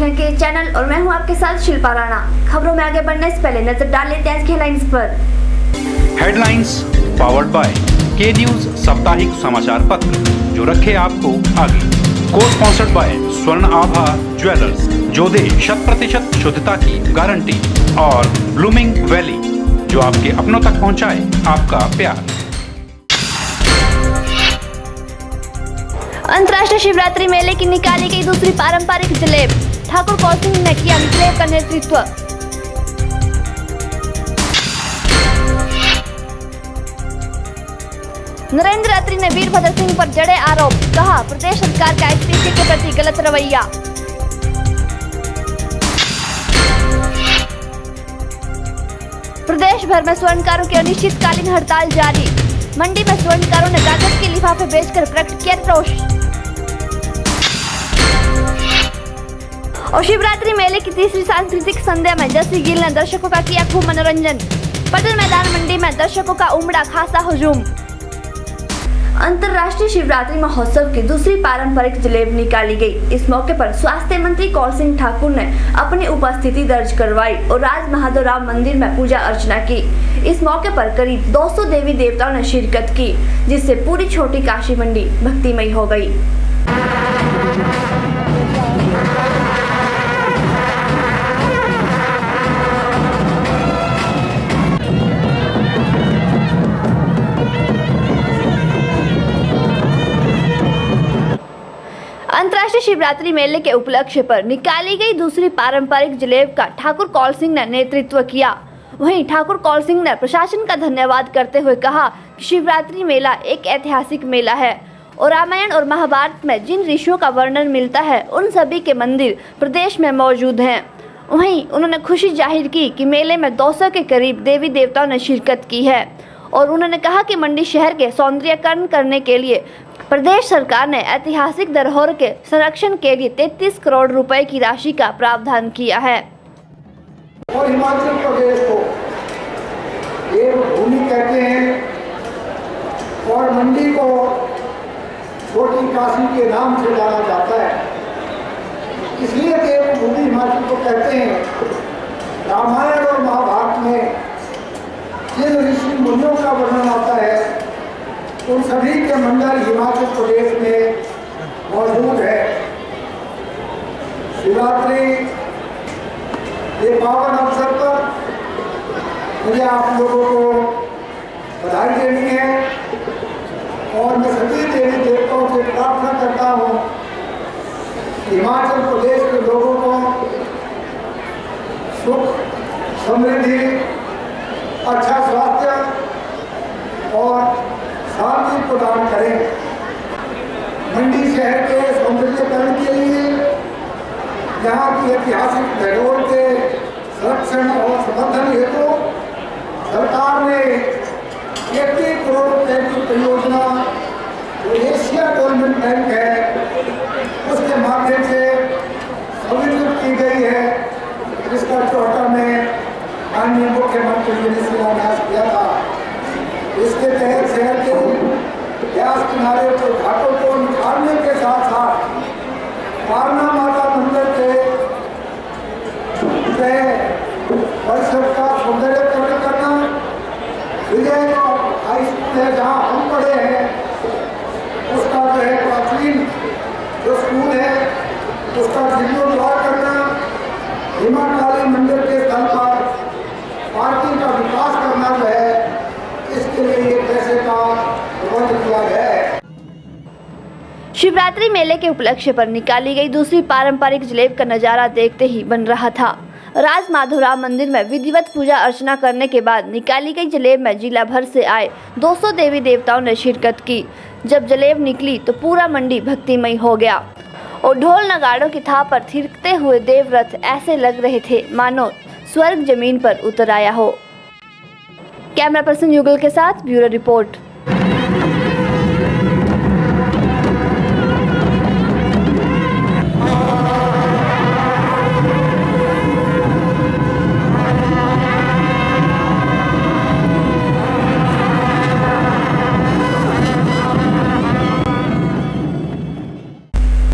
रहे हैं के चैनल और मैं हूं आपके साथ शिल्पा राणा। खबरों में आगे बढ़ने से पहले नजर डाल लेते हैं आज की हेडलाइंस पर। हेडलाइंस पावर्ड बाय के न्यूज साप्ताहिक समाचार पत्र, जो रखे आपको आगे। को स्पॉन्सर्ड बाय स्वर्ण आभा ज्वेलर्स, जो दे 100% शुद्धता की गारंटी, और ब्लूमिंग वैली, जो आपके अपनों तक पहुंचाए आपका प्यार। अंतर्राष्ट्रीय शिवरात्रि मेले की निकाली गई दूसरी पारंपरिक जलेब, ठाकुर कौल ने किया जलेब का नेतृत्व। नरेंद्र अत्री ने वीरभद्र सिंह पर जड़े आरोप, कहा प्रदेश सरकार का एचपीसी के प्रति गलत रवैया। प्रदेश भर में स्वर्णकारों की अनिश्चितकालीन हड़ताल जारी, मंडी में स्वर्णकारों ने कागज के लिफाफे बेचकर प्रकट किया रोष। और शिवरात्रि मेले की तीसरी सांस्कृतिक संध्या में जस्सी गिल ने दर्शकों का किया खूब मनोरंजन, पटल मैदान मंडी में दर्शकों का उमड़ा खासा हुजूम। अंतर्राष्ट्रीय शिवरात्रि महोत्सव की दूसरी पारंपरिक जलेब निकाली गई। इस मौके पर स्वास्थ्य मंत्री कौल सिंह ठाकुर ने अपनी उपस्थिति दर्ज करवाई और राज माधवराव मंदिर में पूजा अर्चना की। इस मौके पर करीब 200 देवी देवताओं ने शिरकत की, जिससे पूरी छोटी काशी मंडी भक्तिमय हो गई। अंतर्राष्ट्रीय शिवरात्रि मेले के उपलक्ष्य पर निकाली गई दूसरी पारंपरिक जलेब का ठाकुर कौल सिंह ने नेतृत्व किया। वहीं ठाकुर कौल सिंह ने प्रशासन का धन्यवाद करते हुए कहा कि शिवरात्रि मेला एक ऐतिहासिक मेला है और रामायण और महाभारत में जिन ऋषियों का वर्णन मिलता है उन सभी के मंदिर प्रदेश में मौजूद हैं। वहीं उन्होंने खुशी जाहिर की कि मेले में 200 के करीब देवी देवताओं ने शिरकत की है और उन्होंने कहा कि मंडी शहर के सौंदर्यीकरण करने के लिए प्रदेश सरकार ने ऐतिहासिक धरोहर के संरक्षण के लिए 33 करोड़ रुपए की राशि का प्रावधान किया है। और हिमाचल प्रदेश को देवभूमि कहते हैं और मंडी को छोटी काशी के नाम से जाना जाता है, इसलिए देवभूमि हिमाचल को कहते हैं। रामायण और महाभारत में जिन ऋषि मुनियों का वर्णन आता है उन सभी के मंदिर हिमाचल प्रदेश में मौजूद है। शिवरात्रि ये पावन अवसर पर मुझे आप लोगों को बधाई देनी है और मैं सभी देवी देवताओं से प्रार्थना करता हूँ कि हिमाचल प्रदेश के लोगों को सुख, समृद्धि, अच्छा स्वास्थ्य और शांति प्रदान करें। मंडी शहर के सौंदर्यीकरण के लिए यहाँ की ऐतिहासिक धरोहर के संरक्षण और संवर्धन हेतु सरकार ने 31 करोड़ रुपए की परियोजना जो एशिया डेवलपमेंट बैंक है उसके माध्यम से स्वीकृत की गई है, जिसका चौथा में माननीय मुख्यमंत्री जी ने शिलान्यास किया था। इसके तहत शहर के व्यास किनारे के घाटों को निखारने के साथ साथ वारणा माता मंदिर के परिसर का सौंदर्यीकरण करना, विजय हाई स्कूल है जहाँ हम पढ़े हैं उसका जो है प्राचीन जो स्कूल है उसका जीर्णोद्धार करना, हिमा काली मंदिर के स्थल पर पार्किंग का विकास करना जो है इसके लिए पैसे का प्रबंध किया गया है। शिवरात्रि मेले के उपलक्ष्य पर निकाली गई दूसरी पारंपरिक जलेब का नजारा देखते ही बन रहा था। राज माधवराव मंदिर में विधिवत पूजा अर्चना करने के बाद निकाली गई जलेब में जिला भर से आए 200 देवी देवताओं ने शिरकत की। जब जलेब निकली तो पूरा मंडी भक्तिमय हो गया और ढोल नगाड़ों की थाप पर थिरकते हुए देवरथ ऐसे लग रहे थे मानो स्वर्ग जमीन पर उतर आया हो। कैमरा पर्सन युगल के साथ ब्यूरो रिपोर्ट।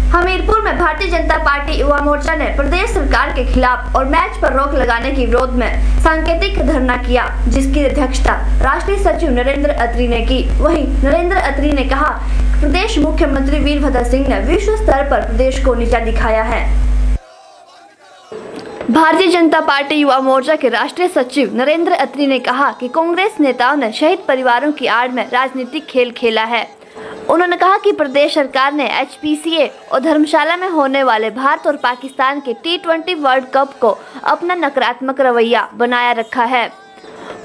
हमीरपुर में भारतीय जनता पार्टी युवा मोर्चा ने प्रदेश सरकार के खिलाफ और मैच पर रोक लगाने के विरोध में सांकेतिक धरना किया, जिसकी अध्यक्षता राष्ट्रीय सचिव नरेंद्र अत्री ने की। वहीं नरेंद्र अत्री ने कहा कि प्रदेश मुख्यमंत्री वीरभद्र सिंह ने विश्व स्तर पर प्रदेश को नीचा दिखाया है। भारतीय जनता पार्टी युवा मोर्चा के राष्ट्रीय सचिव नरेंद्र अत्री ने कहा कि कांग्रेस नेताओं ने शहीद परिवारों की आड़ में राजनीतिक खेल खेला है। उन्होंने कहा कि प्रदेश सरकार ने HPCA और धर्मशाला में होने वाले भारत और पाकिस्तान के T20 वर्ल्ड कप को अपना नकारात्मक रवैया बनाया रखा है।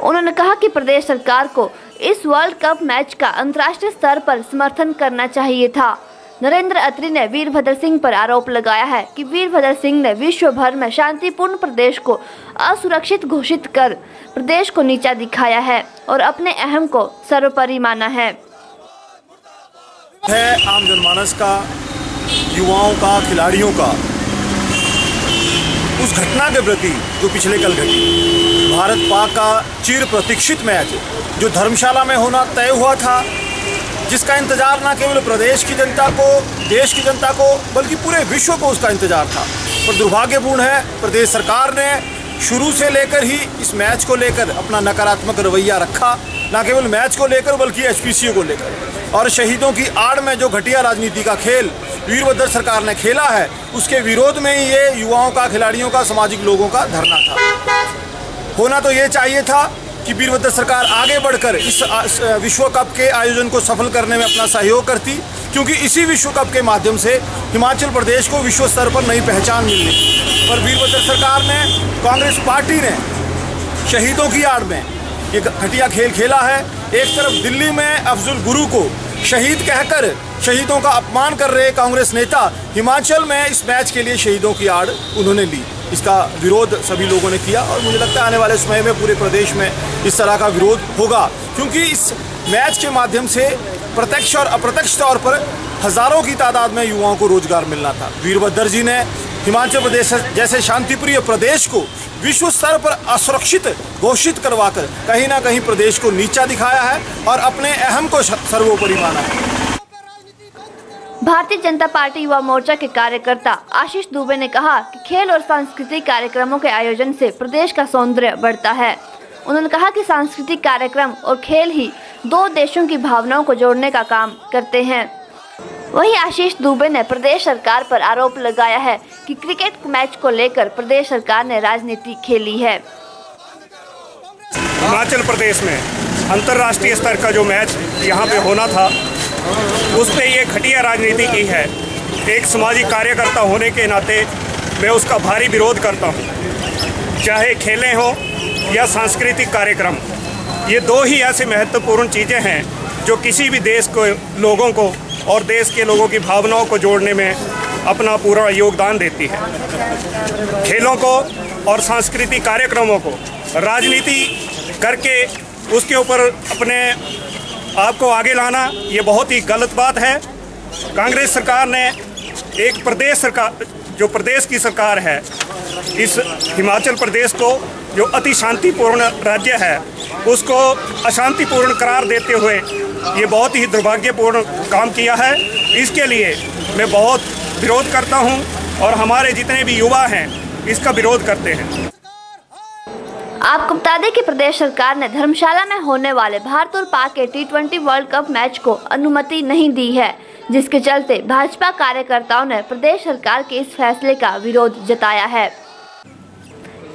उन्होंने कहा कि प्रदेश सरकार को इस वर्ल्ड कप मैच का अंतर्राष्ट्रीय स्तर पर समर्थन करना चाहिए था। नरेंद्र अत्री ने वीरभद्र सिंह पर आरोप लगाया है कि वीरभद्र सिंह ने विश्व भर में शांतिपूर्ण प्रदेश को असुरक्षित घोषित कर प्रदेश को नीचा दिखाया है और अपने अहम को सर्वोपरि माना है। आम जनमानस का, युवाओं का, खिलाड़ियों का उस घटना के प्रति जो पिछले कल घटी, भारत पाक का चिर प्रतीक्षित मैच जो धर्मशाला में होना तय हुआ था, जिसका इंतजार न केवल प्रदेश की जनता को, देश की जनता को, बल्कि पूरे विश्व को उसका इंतजार था। पर दुर्भाग्यपूर्ण है, प्रदेश सरकार ने शुरू से लेकर ही इस मैच को लेकर अपना नकारात्मक रवैया रखा, न केवल मैच को लेकर बल्कि HPCA को लेकर। और शहीदों की आड़ में जो घटिया राजनीति का खेल वीरभद्र सरकार ने खेला है, उसके विरोध में ही ये युवाओं का, खिलाड़ियों का, सामाजिक लोगों का धरना था। होना तो ये चाहिए था कि वीरभद्र सरकार आगे बढ़कर इस विश्व कप के आयोजन को सफल करने में अपना सहयोग करती, क्योंकि इसी विश्व कप के माध्यम से हिमाचल प्रदेश को विश्व स्तर पर नई पहचान मिलनी। पर वीरभद्र सरकार ने, कांग्रेस पार्टी ने शहीदों की आड़ में ये घटिया खेल खेला है। एक तरफ दिल्ली में अफजल गुरु को शहीद कहकर शहीदों का अपमान कर रहे कांग्रेस नेता, हिमाचल में इस मैच के लिए शहीदों की आड़ उन्होंने ली। इसका विरोध सभी लोगों ने किया और मुझे लगता है आने वाले समय में पूरे प्रदेश में इस तरह का विरोध होगा, क्योंकि इस मैच के माध्यम से प्रत्यक्ष और अप्रत्यक्ष तौर पर हजारों की तादाद में युवाओं को रोजगार मिलना था। वीरभद्र जी ने हिमाचल प्रदेश जैसे शांतिप्रिय प्रदेश को विश्व स्तर पर असुरक्षित घोषित करवाकर कहीं ना कहीं प्रदेश को नीचा दिखाया है और अपने अहम को सर्वोपरि माना है। भारतीय जनता पार्टी युवा मोर्चा के कार्यकर्ता आशीष दुबे ने कहा कि खेल और सांस्कृतिक कार्यक्रमों के आयोजन से प्रदेश का सौंदर्य बढ़ता है। उन्होंने कहा कि सांस्कृतिक कार्यक्रम और खेल ही दो देशों की भावनाओं को जोड़ने का काम करते हैं। वहीं आशीष दुबे ने प्रदेश सरकार पर आरोप लगाया है कि क्रिकेट मैच को लेकर प्रदेश सरकार ने राजनीति खेली है। हिमाचल प्रदेश में अंतर्राष्ट्रीय स्तर का जो मैच यहाँ पे होना था, उस पर ये घटिया राजनीति की है। एक सामाजिक कार्यकर्ता होने के नाते मैं उसका भारी विरोध करता हूँ। चाहे खेलें हों या सांस्कृतिक कार्यक्रम, ये दो ही ऐसी महत्वपूर्ण चीज़ें हैं जो किसी भी देश को, लोगों को और देश के लोगों की भावनाओं को जोड़ने में अपना पूरा योगदान देती है। खेलों को और सांस्कृतिक कार्यक्रमों को राजनीति करके उसके ऊपर अपने आप को आगे लाना, ये बहुत ही गलत बात है। कांग्रेस सरकार ने एक प्रदेश सरकार, जो प्रदेश की सरकार है, इस हिमाचल प्रदेश को जो अति शांतिपूर्ण राज्य है, उसको अशांतिपूर्ण करार देते हुए ये बहुत ही दुर्भाग्यपूर्ण काम किया है। इसके लिए मैं बहुत विरोध करता हूं और हमारे जितने भी युवा हैं इसका विरोध करते हैं। आपको बता दें कि प्रदेश सरकार ने धर्मशाला में होने वाले भारत और पाक के T20 वर्ल्ड कप मैच को अनुमति नहीं दी है, जिसके चलते भाजपा कार्यकर्ताओं ने प्रदेश सरकार के इस फैसले का विरोध जताया है।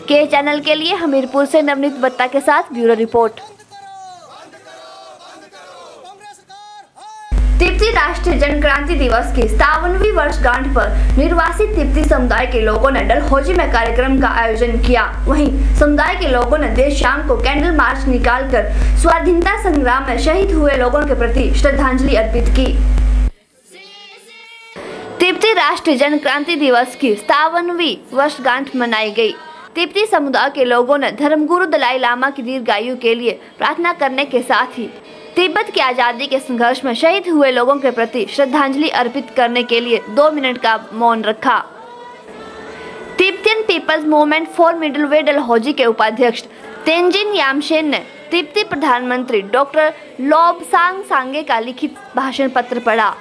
के चैनल के लिए हमीरपुर से नवनीत बत्ता के साथ ब्यूरो रिपोर्ट। तिब्बती राष्ट्रीय जनक्रांति दिवस की 57वीं वर्षगांठ पर निर्वासित तिब्बती समुदाय के लोगों ने डलहौजी में कार्यक्रम का आयोजन किया। वहीं समुदाय के लोगों ने देर शाम को कैंडल मार्च निकालकर स्वाधीनता संग्राम में शहीद हुए लोगों के प्रति श्रद्धांजलि अर्पित की। तिब्बती राष्ट्रीय जनक्रांति दिवस की 57वीं वर्षगांठ मनाई गई। तिब्बती समुदाय के लोगों ने धर्मगुरु दलाई लामा की दीर्घायु के लिए प्रार्थना करने के साथ ही तिब्बत की आज़ादी के संघर्ष में शहीद हुए लोगों के प्रति श्रद्धांजलि अर्पित करने के लिए 2 मिनट का मौन रखा। Tibetan people's movement for middle way Dalhousie के उपाध्यक्ष तेंजिन यामशेन ने तिब्बती प्रधानमंत्री डॉक्टर लोब्सांग सांगे का लिखित भाषण पत्र पढ़ा।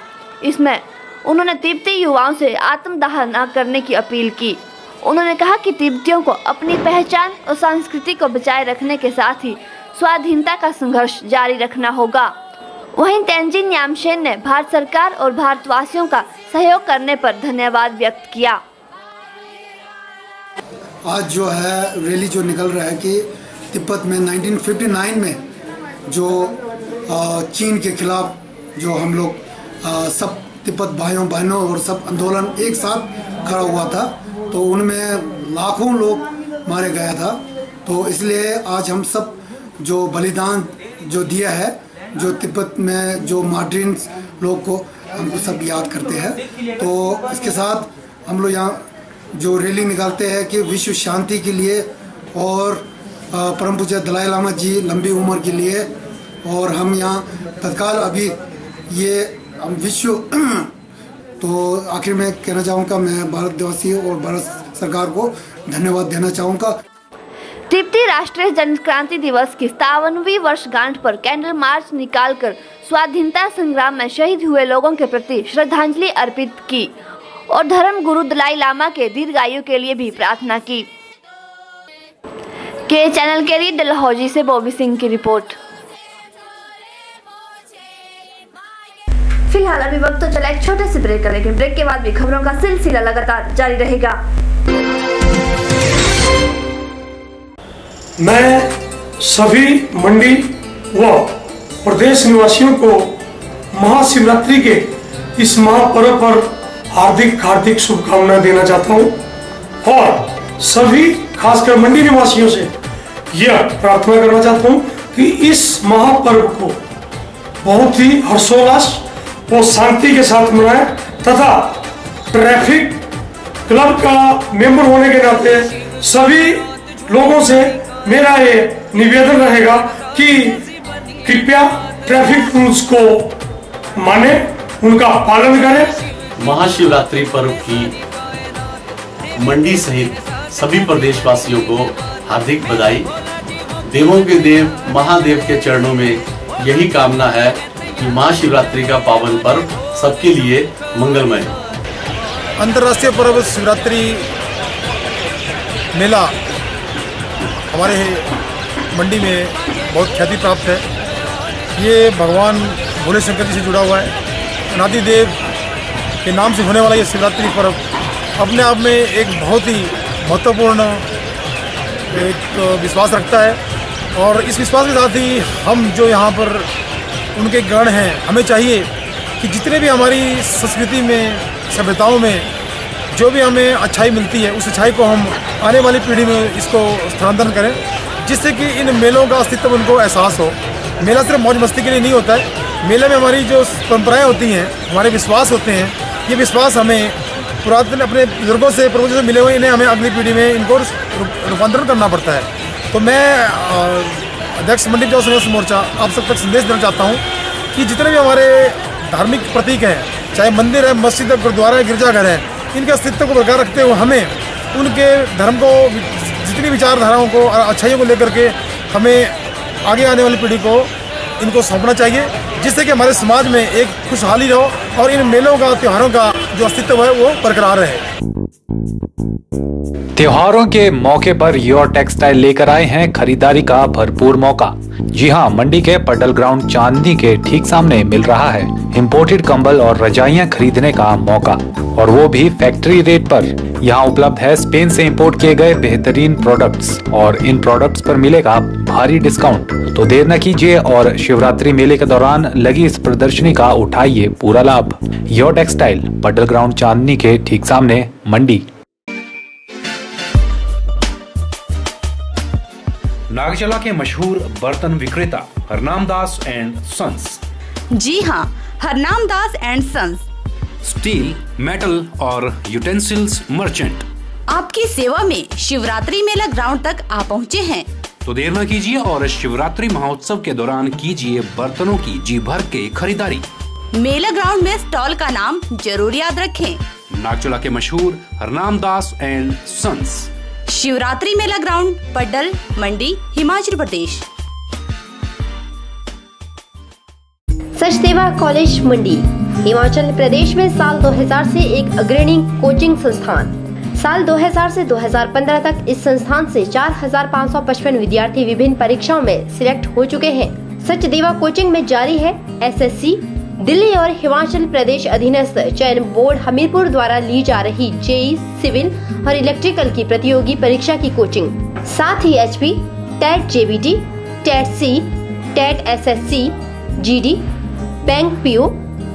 इसमें उन्होंने तिब्बती युवाओं से आत्मदाह न करने की अपील की। उन्होंने कहा कि तिब्बतियों को अपनी पहचान और संस्कृति को बचाए रखने के साथ ही स्वाधीनता का संघर्ष जारी रखना होगा। वहीं तेंजिन नामशेन ने भारत सरकार और भारतवासियों का सहयोग करने पर धन्यवाद व्यक्त किया। आज जो है रैली जो निकल रहा है कि तिब्बत में 1959 में जो चीन के खिलाफ जो हम लोग सब तिब्बत भाइयों बहनों और सब आंदोलन एक साथ खड़ा हुआ था, तो उनमें लाखों लोग मारे गया था। तो इसलिए आज हम सब जो बलिदान जो दिया है, जो तिब्बत में जो मार्टिन्स लोग को हम सब याद करते हैं। तो इसके साथ हम लोग यहाँ जो रैली निकालते हैं कि विश्व शांति के लिए और परम पूज्य दलाई लामा जी लंबी उम्र के लिए, और हम यहाँ तत्काल अभी ये हम विश्व तो आखिर में कहना चाहूँगा, मैं भारतवासी और भारत सरकार को धन्यवाद देना चाहूँगा। तिब्बती राष्ट्रीय जनक्रांति दिवस की 57वीं वर्षगांठ पर कैंडल मार्च निकालकर स्वाधीनता संग्राम में शहीद हुए लोगों के प्रति श्रद्धांजलि अर्पित की और धर्म गुरु दलाई लामा के दीर्घायु के लिए भी प्रार्थना की। के चैनल के लिए डलहौजी से बॉबी सिंह की रिपोर्ट। फिलहाल अभी वक्त तो चला एक छोटे से ब्रेक का, लेकिन ब्रेक के बाद भी खबरों का सिलसिला लगातार जारी रहेगा। मैं सभी मंडी व प्रदेश निवासियों को महाशिवरात्रि के इस महापर्व पर हार्दिक शुभकामनाएं देना चाहता हूं और सभी खासकर मंडी निवासियों से यह प्रार्थना करना चाहता हूं कि इस महापर्व को बहुत ही हर्षोल्लास और शांति के साथ मनाएं तथा ट्रैफिक क्लब का मेंबर होने के नाते सभी लोगों से मेरा ये निवेदन रहेगा कि कृपया ट्रैफिक रूल्स को माने, उनका पालन करें। महाशिवरात्रि पर्व की मंडी सहित सभी प्रदेशवासियों को हार्दिक बधाई। देवों के देव महादेव के चरणों में यही कामना है कि महाशिवरात्रि का पावन पर्व सबके लिए मंगलमय। अंतर्राष्ट्रीय पर्व शिवरात्रि मेला हमारे मंडी में बहुत ख्याति प्राप्त है। ये भगवान भोले शंकर जी से जुड़ा हुआ है। अनादि देव के नाम से होने वाला ये शिवरात्रि पर्व अपने आप में एक बहुत ही महत्वपूर्ण एक विश्वास रखता है, और इस विश्वास के साथ ही हम जो यहाँ पर उनके गण हैं, हमें चाहिए कि जितने भी हमारी संस्कृति में सभ्यताओं में जो भी हमें अच्छाई मिलती है, उस अच्छाई को हम आने वाली पीढ़ी में इसको स्थानांतरण करें, जिससे कि इन मेलों का अस्तित्व उनको एहसास हो। मेला सिर्फ मौज मस्ती के लिए नहीं होता है। मेले में हमारी जो परंपराएं होती हैं, हमारे विश्वास होते हैं, ये विश्वास हमें पुरातन अपने बुजुर्गों से पूर्वजों से मिले हुए, इन्हें हमें अगली पीढ़ी में इनको रूपांतरण करना पड़ता है। तो मैं अध्यक्ष मंडी जन संघर्ष मोर्चा आप सब तक संदेश देना चाहता हूँ कि जितने भी हमारे धार्मिक प्रतीक हैं, चाहे मंदिर है, मस्जिद है, गुरुद्वारा है, गिरजाघर है, इनके अस्तित्व को बरकरार रखते हुए हमें उनके धर्म को, जितनी विचारधाराओं को और अच्छाइयों को लेकर के हमें आगे आने वाली पीढ़ी को इनको सौंपना चाहिए, जिससे कि हमारे समाज में एक खुशहाली हो और इन मेलों का, त्योहारों का जो अस्तित्व है वो बरकरार रहे। त्योहारों के मौके पर योर टेक्सटाइल लेकर आए हैं खरीदारी का भरपूर मौका। जी हां, मंडी के पडल ग्राउंड चांदनी के ठीक सामने मिल रहा है इंपोर्टेड कंबल और रजाइयां खरीदने का मौका, और वो भी फैक्ट्री रेट पर। यहां उपलब्ध है स्पेन से इंपोर्ट किए गए बेहतरीन प्रोडक्ट्स, और इन प्रोडक्ट्स पर मिलेगा भारी डिस्काउंट। तो देर न कीजिए और शिवरात्रि मेले के दौरान लगी इस प्रदर्शनी का उठाइए पूरा लाभ। योर टेक्सटाइल, पडल ग्राउंड चांदनी के ठीक सामने, मंडी। नागचला के मशहूर बर्तन विक्रेता हरनामदास एंड सन्स। जी हाँ, Harnamdas and sons steel, metal और यूटेंसिल्स मर्चेंट आपकी सेवा में शिवरात्रि मेला ग्राउंड तक आ पहुँचे हैं। तो देर न कीजिए और शिवरात्रि महोत्सव के दौरान कीजिए बर्तनों की जी भर के खरीदारी। मेला ग्राउंड में स्टॉल का नाम जरूर याद रखें, नागचला के मशहूर हरनामदास एंड सन्स। शिवरात्रि मेला ग्राउंड, पड्डल, मंडी, हिमाचल प्रदेश। सचदेवा कॉलेज मंडी, हिमाचल प्रदेश में साल 2000 से एक अग्रणी कोचिंग संस्थान। साल 2000 से 2015 तक इस संस्थान से 4555 विद्यार्थी विभिन्न परीक्षाओं में सिलेक्ट हो चुके हैं। सचदेवा कोचिंग में जारी है एसएससी, दिल्ली और हिमाचल प्रदेश अधीनस्थ चयन बोर्ड हमीरपुर द्वारा ली जा रही जेई, सिविल और इलेक्ट्रिकल की प्रतियोगी परीक्षा की कोचिंग। साथ ही HP, TET JBT, TET C, TET SSC, GD, bank PO,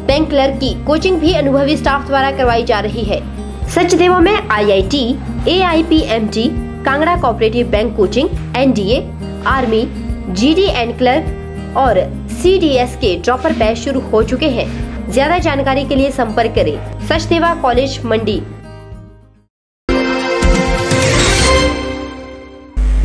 bank clerk की कोचिंग भी अनुभवी स्टाफ द्वारा करवाई जा रही है। सचदेवा में IIT, AIPMT, Kangra cooperative bank coaching, NDA, army, GD and clerk और सीडीएस के ड्रॉपर बैच शुरू हो चुके हैं। ज्यादा जानकारी के लिए संपर्क करें सचदेवा कॉलेज मंडी।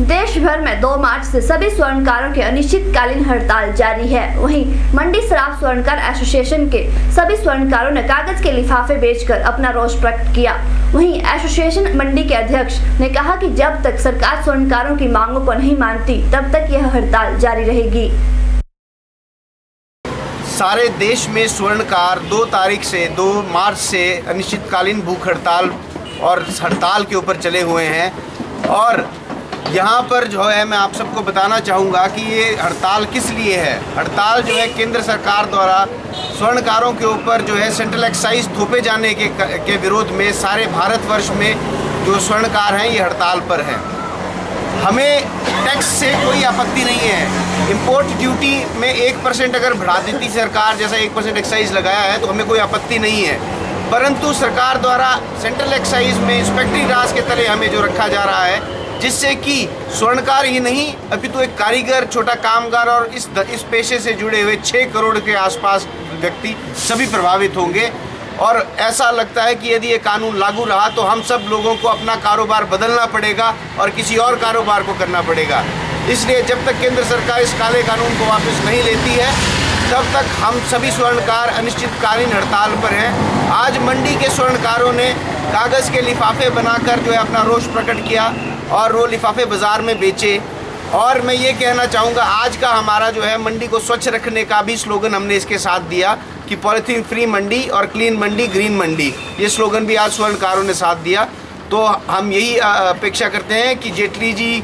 देश भर में 2 मार्च से सभी स्वर्णकारों की अनिश्चितकालीन हड़ताल जारी है। वहीं मंडी शराब स्वर्णकार एसोसिएशन के सभी स्वर्णकारों ने कागज के लिफाफे बेचकर अपना रोष प्रकट किया। वहीं एसोसिएशन मंडी के अध्यक्ष ने कहा कि जब तक सरकार स्वर्णकारों की मांगों को नहीं मानती तब तक यह हड़ताल जारी रहेगी। सारे देश में स्वर्णकार 2 मार्च से अनिश्चितकालीन भूख हड़ताल और हड़ताल के ऊपर चले हुए हैं। और यहाँ पर जो है मैं आप सबको बताना चाहूँगा कि ये हड़ताल किस लिए है। हड़ताल जो है केंद्र सरकार द्वारा स्वर्णकारों के ऊपर जो है सेंट्रल एक्साइज थोपे जाने के विरोध में सारे भारतवर्ष में जो स्वर्णकार हैं ये हड़ताल पर हैं। हमें टैक्स से कोई आपत्ति नहीं है। इंपोर्ट ड्यूटी में 1% अगर बढ़ा देती सरकार, जैसा 1% एक्साइज लगाया है, तो हमें कोई आपत्ति नहीं है। परंतु सरकार द्वारा सेंट्रल एक्साइज में इंस्पेक्टरी राज के तले हमें जो रखा जा रहा है, जिससे कि स्वर्णकार ही नहीं अपितु एक कारीगर, छोटा कामगार और इस पेशे से जुड़े हुए 6 करोड़ के आसपास व्यक्ति सभी प्रभावित होंगे। और ऐसा लगता है कि यदि ये कानून लागू रहा तो हम सब लोगों को अपना कारोबार बदलना पड़ेगा और किसी और कारोबार को करना पड़ेगा। इसलिए जब तक केंद्र सरकार इस काले कानून को वापस नहीं लेती है तब तक हम सभी स्वर्णकार अनिश्चितकालीन हड़ताल पर हैं। आज मंडी के स्वर्णकारों ने कागज़ के लिफाफे बनाकर जो है अपना रोष प्रकट किया और वो लिफाफे बाज़ार में बेचे। और मैं ये कहना चाहूँगा, आज का हमारा जो है मंडी को स्वच्छ रखने का भी स्लोगन हमने इसके साथ दिया कि पॉलीथीन फ्री मंडी और क्लीन मंडी, ग्रीन मंडी, ये स्लोगन भी आज स्वर्णकारों ने साथ दिया। तो हम यही अपेक्षा करते हैं कि जेटली जी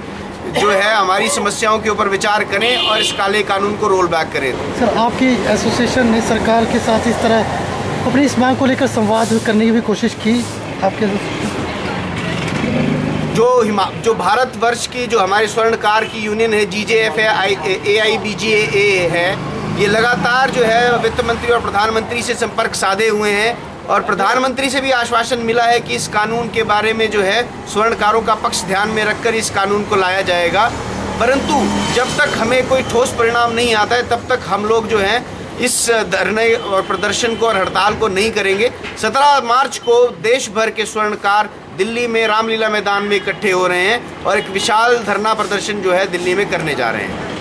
जो है हमारी समस्याओं के ऊपर विचार करें और इस काले कानून को रोल बैक करें। सर, आपकी एसोसिएशन ने सरकार के साथ इस तरह अपनी इस मांग को लेकर संवाद करने की भी कोशिश की आपके? जो भारतवर्ष की जो हमारे स्वर्णकार की यूनियन है जीजेएफ है, AIBGAA है, ये लगातार जो है वित्त मंत्री और प्रधानमंत्री से संपर्क साधे हुए हैं और प्रधानमंत्री से भी आश्वासन मिला है कि इस कानून के बारे में जो है स्वर्णकारों का पक्ष ध्यान में रखकर इस कानून को लाया जाएगा। परंतु जब तक हमें कोई ठोस परिणाम नहीं आता है तब तक हम लोग जो हैं इस धरने और प्रदर्शन को और हड़ताल को नहीं करेंगे। 17 मार्च को देश भर के स्वर्णकार दिल्ली में रामलीला मैदान में इकट्ठे हो रहे हैं और एक विशाल धरना प्रदर्शन जो है दिल्ली में करने जा रहे हैं।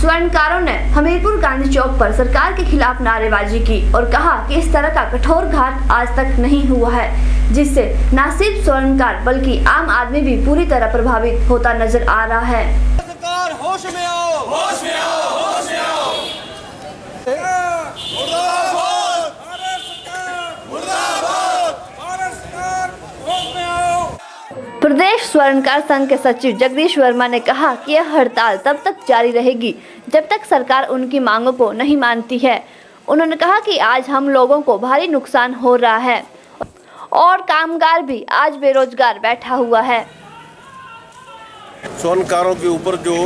स्वर्णकारों ने हमीरपुर गांधी चौक पर सरकार के खिलाफ नारेबाजी की और कहा कि इस तरह का कठोर घात आज तक नहीं हुआ है, जिससे न सिर्फ स्वर्णकार बल्कि आम आदमी भी पूरी तरह प्रभावित होता नजर आ रहा है। सरकार होश में आओ, होश में आओ, होश में आओ। प्रदेश स्वर्णकार संघ के सचिव जगदीश वर्मा ने कहा कि यह हड़ताल तब तक जारी रहेगी जब तक सरकार उनकी मांगों को नहीं मानती है। उन्होंने कहा कि आज हम लोगों को भारी नुकसान हो रहा है और कामगार भी आज बेरोजगार बैठा हुआ है। स्वर्णकारों के ऊपर जो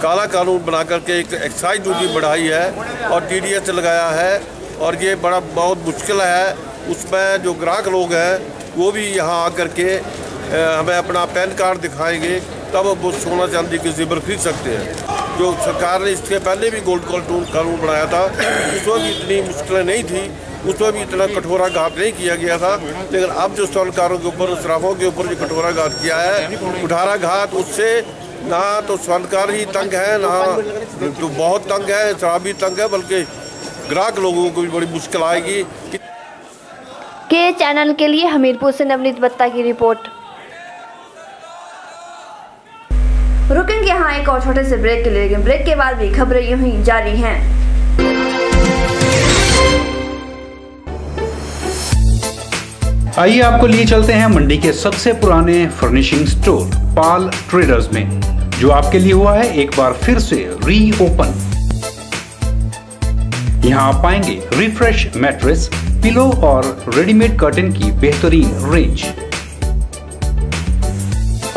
काला कानून बना करके एक एक्साइज ड्यूटी बढ़ाई है और TDS लगाया है और ये बहुत मुश्किल है। उसमें जो ग्राहक लोग हैं वो भी यहाँ आकर के हमें अपना पैन कार्ड दिखाएंगे तब वो सोना चांदी के जेवर खरीद सकते हैं। जो सरकार ने इसके पहले भी गोल्ड कानून बनाया था, उसमें भी इतनी मुश्किलें नहीं थी, उसमें भी इतना कठोराघात नहीं किया गया था। लेकिन अब जो स्वर्णकारों के ऊपर, शराबों के ऊपर जो कठोराघात किया है, कुठाराघात, उससे ना तो स्वर्णकार ही तंग है, ना तो बहुत तंग है, शराब भी तंग है, बल्कि ग्राहक लोगों को भी बड़ी मुश्किल आएगी। के चैनल के लिए हमीरपुर से नवनीत बत्ता की रिपोर्ट। रुकेंगे यहाँ एक और छोटे से ब्रेक के लिए, लेकिन ब्रेक के बाद भी खबरें यूं ही जारी हैं। आइए आपको लिए चलते हैं मंडी के सबसे पुराने फर्निशिंग स्टोर पाल ट्रेडर्स में, जो आपके लिए हुआ है एक बार फिर से रीओपन। यहाँ आप पाएंगे रिफ्रेश मैट्रेस, पिलो और रेडीमेड कर्टन की बेहतरीन रेंज,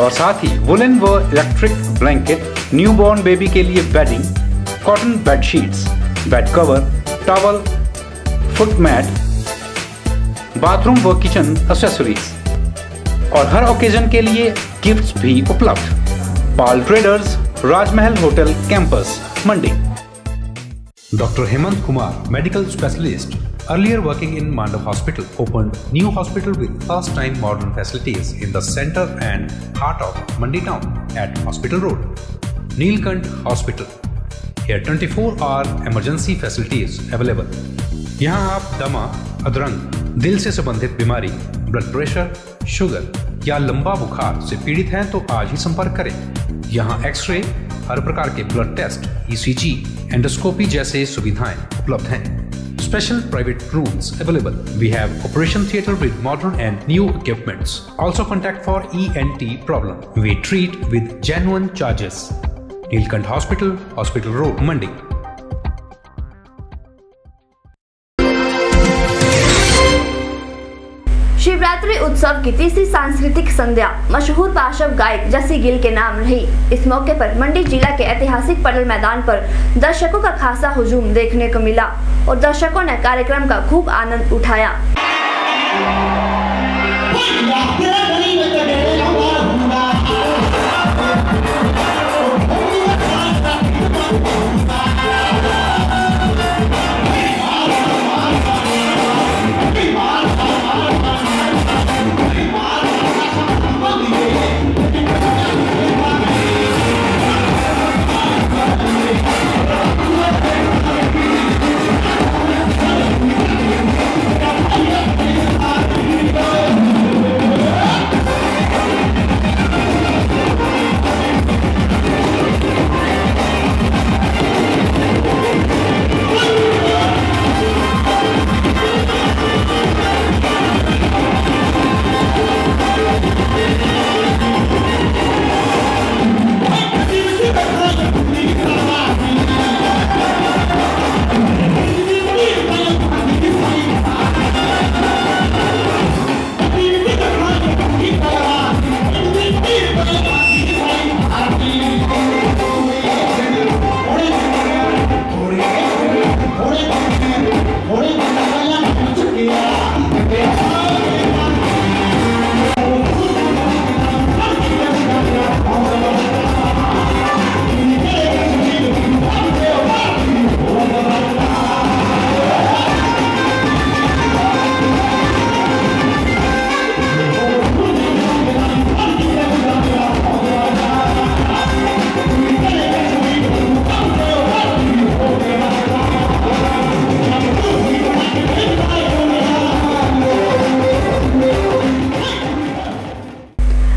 और साथ ही वुलन व इलेक्ट्रिक ब्लैंकेट, न्यूबॉर्न बेबी के लिए bedding, cotton bedsheets, bed cover, towel, foot mat, bathroom व किचन एक्सेसरीज और हर ओकेजन के लिए गिफ्ट्स भी उपलब्ध। Pal traders, Rajmahal hotel campus, Mandi. Dr. Hemant Kumar, medical specialist, earlier working in Mandap Hospital, opened new hospital with first-time modern facilities in the center and heart of Mandi town at Hospital Road. Neelkant Hospital. Here 24-hour emergency facilities available. यहाँ आप दमा, अधरंग, दिल से संबंधित बीमारी, blood pressure, sugar या लंबा बुखार से पीड़ित हैं तो आज ही संपर्क करें। यहाँ एक्सरे, हर प्रकार के ब्लड टेस्ट, ECG, एंडोस्कोपी जैसे सुविधाएं उपलब्ध हैं। Special private rooms available. We have operation theatre with modern and new equipments. Also contact for ENT problem. We treat with genuine charges. Neelkant Hospital, Hospital Road, Mandi. Shivratri उत्सव की तीसरी सांस्कृतिक संध्या मशहूर पार्श्व गायक जसी गिल के नाम रही। इस मौके पर मंडी जिला के ऐतिहासिक पडल मैदान पर दर्शकों का खासा हुजूम देखने को मिला और दर्शकों ने कार्यक्रम का खूब आनंद उठाया।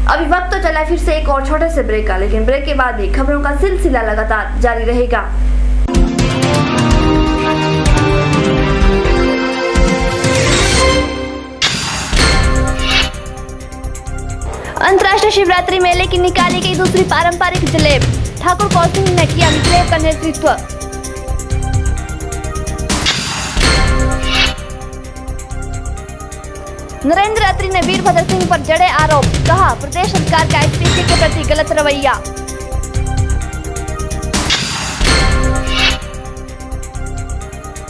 अभी वक्त तो चला फिर से एक और छोटे से ब्रेक का, लेकिन ब्रेक के बाद भी खबरों का सिलसिला लगातार जारी रहेगा। अंतर्राष्ट्रीय शिवरात्रि मेले की निकाली गई दूसरी पारंपरिक जलेब, ठाकुर कौल सिंह ने किया जलेब का नेतृत्व। नरेंद्र अत्री ने वीरभद्र सिंह पर जड़े आरोप, कहा प्रदेश सरकार का एसपीसी के प्रति गलत रवैया।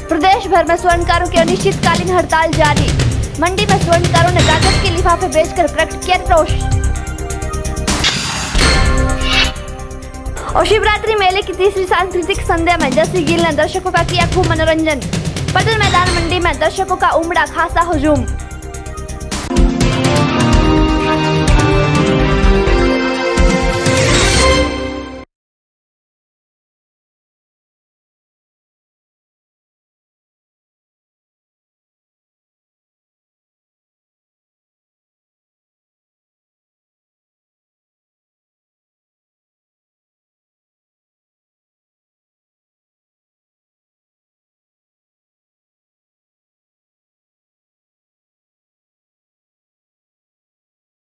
प्रदेश भर में स्वर्णकारों की अनिश्चितकालीन हड़ताल जारी, मंडी में स्वर्णकारों ने कागज के लिफाफे बेचकर प्रकट किया रोष। और शिवरात्रि मेले की तीसरी सांस्कृतिक संध्या में जसी गिल ने दर्शकों का किया खूब मनोरंजन। पडल मैदान मंडी में दर्शकों का उमड़ा खासा हुजूम।